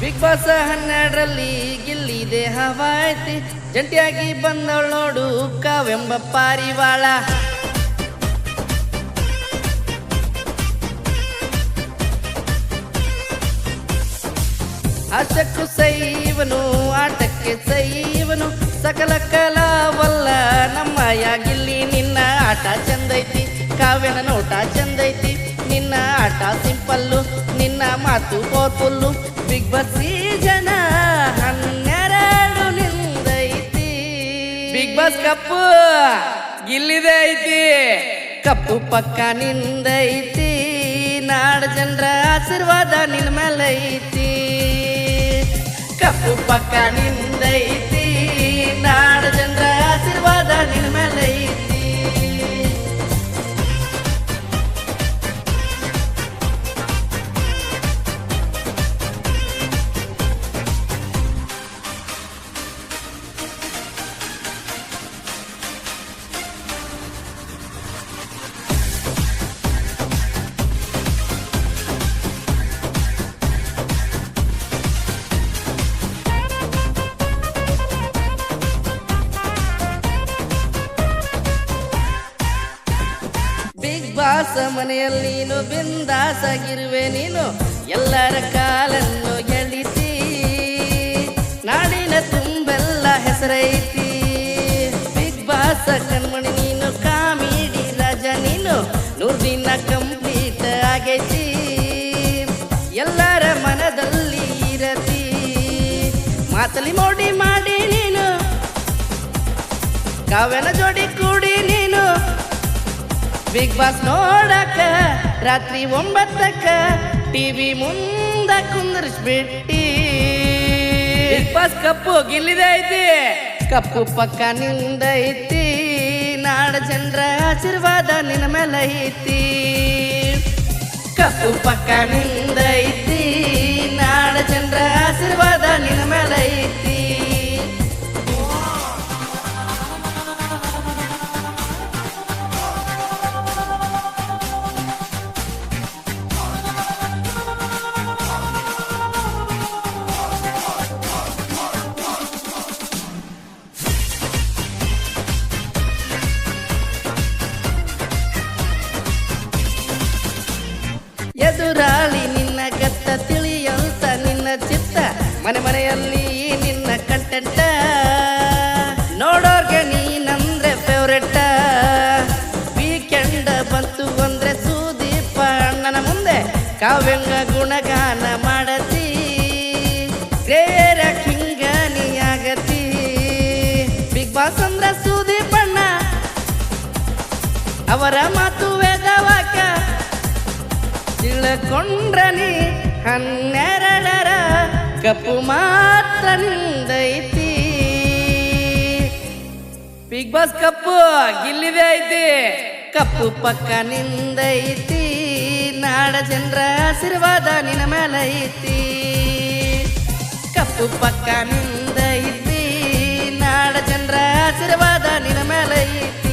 Big boss 12ರಲ್ಲಿ ಗಿಲ್ಲಿದೆ ಹವಾಯ್ತಿ, ಜಂಟಿಯಾಗಿ ಬಂದವಳು ನೋಡು ಕಾವೆಂಬ ಪಾರಿವಾಳ. ಆಟಕ್ಕೂ ಸೈವನು ಆಟಕ್ಕೆ ಸೈವನು, ಸಕಲ ಕಲಾವಲ್ಲ ನಮ್ಮಯ್ಯ ಗಿಲ್ಲಿ. ನಿನ್ನ ಆಟ ಚಂದೈತಿ, ಕಾವ್ಯನ ನೋಟ ಚಂದೈತಿ, ನಿನ್ನ ಆಟ ಸಿಂಪಲ್ಲು, ನಿನ್ನ ಮಾತು ಪವರ್ಫುಲ್ಲು. ಬಿಗ್ ಬಾಸ್ ಸೀಸನ್ 12 ನಿಂದೈತಿ. ಬಿಗ್ ಬಾಸ್ ಕಪ್ಪು ಗಿಲ್ಲಿದೆ ಐತಿ, ಕಪ್ಪು ಪಕ್ಕ ನಿಂದೈತಿ, ನಾಡ ಜನರ ಆಶೀರ್ವಾದ ನಿನ್ನ ಮೇಲೆ ಐತಿ. ಕಪ್ಪು ಪಕ್ಕ ನಿಂದೈತಿ, ನಾಡ ಜನರ ಆಶೀರ್ವಾದ ನಿನ್ನ ಮೇಲೆ ಐತಿ. ಬಿಗ್ ಬಾಸ್ ಮನೆಯಲ್ಲಿ ನೀನು ಬಿಂದಾಸಾಗಿರುವೆ, ನೀನು ಎಲ್ಲರ ಕಾಲನ್ನು ಗೆಳಿತಿ, ನಾಡಿನ ತುಂಬೆಲ್ಲ ಹೆಸರೈತಿ. ಬಿಗ್ ಬಾಸ್ ಕಣ್ಮಣಿ ನೀನು ಕಾಮಿಡಿ ರಾಜ, ನೀನು 100 ದಿನ ಕಂಪ್ಲೀಟ್ ಆಗೈತಿ, ಎಲ್ಲರ ಮನದಲ್ಲಿ ಇರತಿ. ಮಾತಲಿ ಮೋಡಿ ಮಾಡಿ ನೀನು ಕಾವ್ಯನ ಜೋಡಿ ಕೂಡಿ ನೀನು ಬಿಗ್ ಬಾಸ್ ನೋಡಕ ರಾತ್ರಿ 9ಕ್ಕ ಟಿವಿ ಮುಂದ ಕುಂದರ್ಸ್ಬಿಟ್ಟಿ. ಬಿಗ್ ಬಾಸ್ ಕಪ್ಪು ಗಿಲ್ಲಿದೆ ಐತಿ, ಕಪ್ಪು ಪಕ್ಕ ನಿಂದೈತಿ, ನಾಡ ಜನರ ಆಶೀರ್ವಾದ ನಿನ್ನ ಮೇಲೆ ಐತಿ. ಕಪ್ಪು ಪಕ್ಕ ನಿಂದೈತಿ, ನಾಡ ಜನರ ಆಶೀರ್ವಾದ ನಿನ್ನ ಮೇಲೆ ಐತಿ. ಎದುರಾಳಿ ನಿನ್ನ ಗತ್ತ ತಿಳಿಯಂತ ನಿನ್ನ ಚಿತ್ತ, ಮನೆ ಮನೆಯಲ್ಲಿ ನಿನ್ನ ಕಂಟೆಂಟ, ನೋಡೋರ್ಗೆ ನೀನಂದ್ರೆ ಫೇವ್ರೆಟ್. ವೀಕೆಂಡ್ ಬಂತು ಅಂದ್ರೆ ಸುದೀಪ ಅಣ್ಣನ ಮುಂದೆ ಕಾವ್ಯಂಗ ಗುಣಗಾನ ಮಾಡತಿ, ಗ್ರೇರ ಕಿಂಗ ನೀ ಆಗತಿ. ಬಿಗ್ ಬಾಸ್ ಅಂದ್ರೆ ಸುದೀಪ್ ಅಣ್ಣ, ಅವರ ಮಾತು ವೇದವಾಕ್ಯ ತಿಳ್ಕೊಂಡ್ರನಿ 12ರ ಕಪ್ಪು ಮಾತ್ರ ನಿಂದೈತಿ. ಬಿಗ್ ಬಾಸ್ ಕಪ್ಪು ಗಿಲ್ಲಿದೆ ಐತಿ, ಕಪ್ಪು ಪಕ್ಕ ನಿಂದೈತಿ, ನಾಡ ಜನರ ಆಶೀರ್ವಾದ ನಿನ್ನ ಮೇಲೆ ಐತಿ. ಕಪ್ಪು ಪಕ್ಕ ನಿಂದೈತಿ, ನಾಡ ಜನರ ಆಶೀರ್ವಾದ ನಿನ್ನ ಮೇಲೆ ಐತಿ.